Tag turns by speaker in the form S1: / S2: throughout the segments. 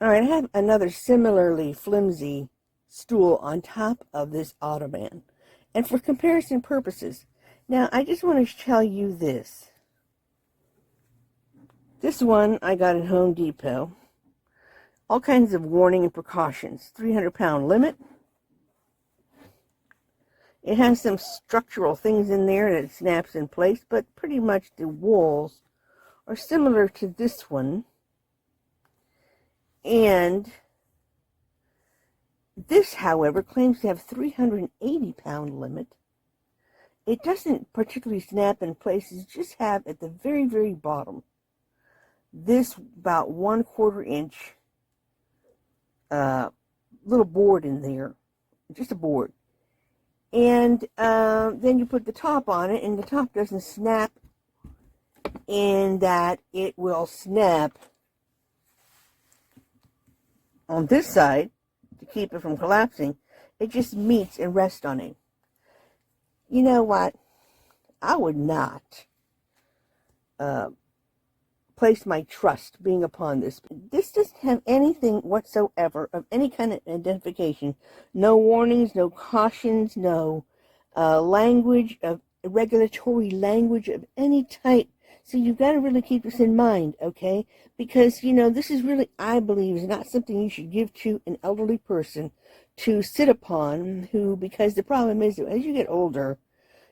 S1: All right, I have another similarly flimsy stool on top of this Ottoman. And for comparison purposes, now I just want to tell you this. This one I got at Home Depot. All kinds of warning and precautions. 300-pound limit. It has some structural things in there that it snaps in place, but pretty much the walls are similar to this one. And this, however, claims to have 380-pound limit. It doesn't particularly snap in place. It just have at the very, very bottom this about 1/4 inch little board in there, just a board. And then you put the top on it, and the top doesn't snap in that it will snap on this side to keep it from collapsing. It just meets and rests on it. You know what? I would not place my trust being upon this. This doesn't have anything whatsoever of any kind of identification. No warnings, no cautions, no language of regulatory language of any type. So you've got to really keep this in mind, okay? Because, you know, this is really, I believe, is not something you should give to an elderly person to sit upon who, because the problem is that as you get older,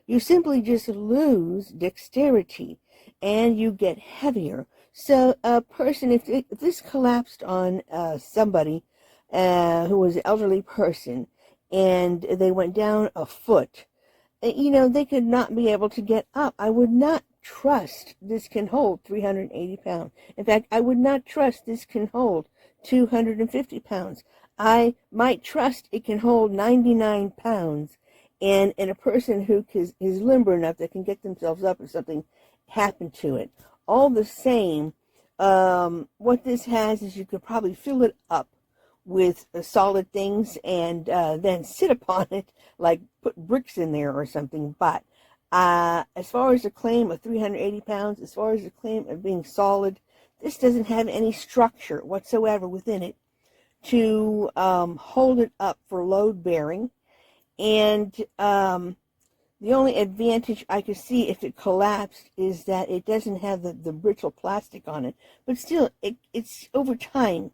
S1: you simply just lose dexterity and you get heavier. So a person, if this collapsed on somebody who was an elderly person and they went down a foot, you know, they could not be able to get up. I would not trust this can hold 380 pounds. In fact, I would not trust this can hold 250 pounds. I might trust it can hold 99 pounds. And a person who is limber enough that can get themselves up if something happened to it. All the same, what this has is you could probably fill it up with solid things and then sit upon it, like put bricks in there or something. But as far as the claim of 380 pounds, as far as the claim of being solid, this doesn't have any structure whatsoever within it to hold it up for load bearing. And the only advantage I could see if it collapsed is that it doesn't have the brittle plastic on it. But still, it's over time.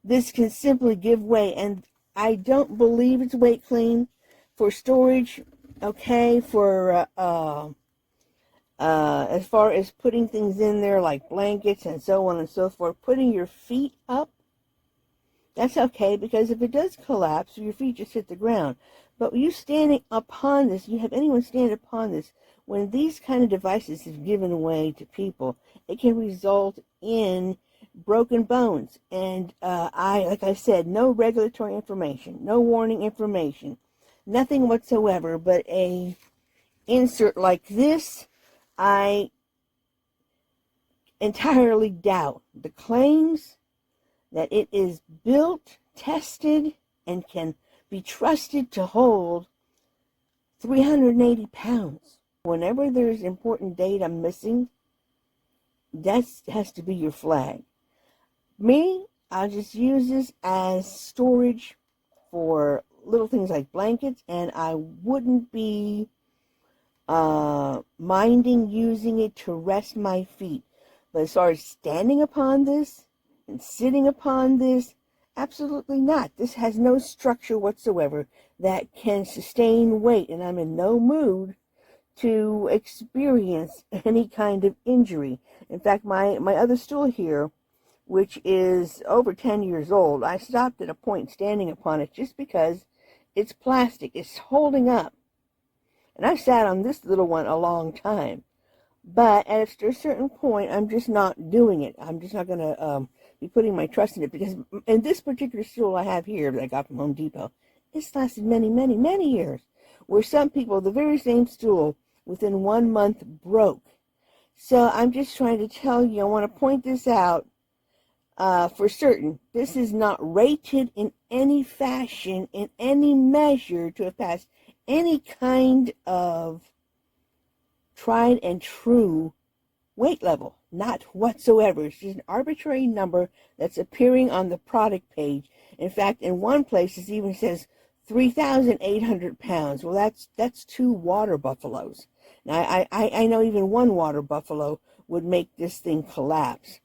S1: This can simply give way. And I don't believe it's weight clean for storage, okay, for as far as putting things in there like blankets and so on and so forth. Putting your feet up, that's okay, because if it does collapse, your feet just hit the ground. But you standing upon this, you have anyone stand upon this, when these kind of devices is given away to people, it can result in broken bones. And like I said, no regulatory information, no warning information, nothing whatsoever, but a insert like this, I entirely doubt the claims that it is built, tested, and can be trusted to hold 380 pounds. Whenever there's important data missing, that has to be your flag. Me, I just use this as storage for little things like blankets, and I wouldn't be minding using it to rest my feet. But as far as standing upon this and sitting upon this, absolutely not. This has no structure whatsoever that can sustain weight, and I'm in no mood to experience any kind of injury. In fact, my other stool here, which is over 10 years old, I stopped at a point standing upon it just because it's plastic. It's holding up. And I've sat on this little one a long time. But at a certain point, I'm just not doing it. I'm just not going to be putting my trust in it, because in this particular stool I have here that I got from Home Depot, it's lasted many, many, many years. Where some people, the very same stool, within 1 month broke. So I'm just trying to tell you, I want to point this out for certain. This is not rated in any fashion, in any measure, to have passed any kind of tried and true weight level. Not whatsoever. It's just an arbitrary number that's appearing on the product page. In fact, in one place it even says 3,800 pounds. Well, that's 2 water buffaloes. Now, I know even 1 water buffalo would make this thing collapse.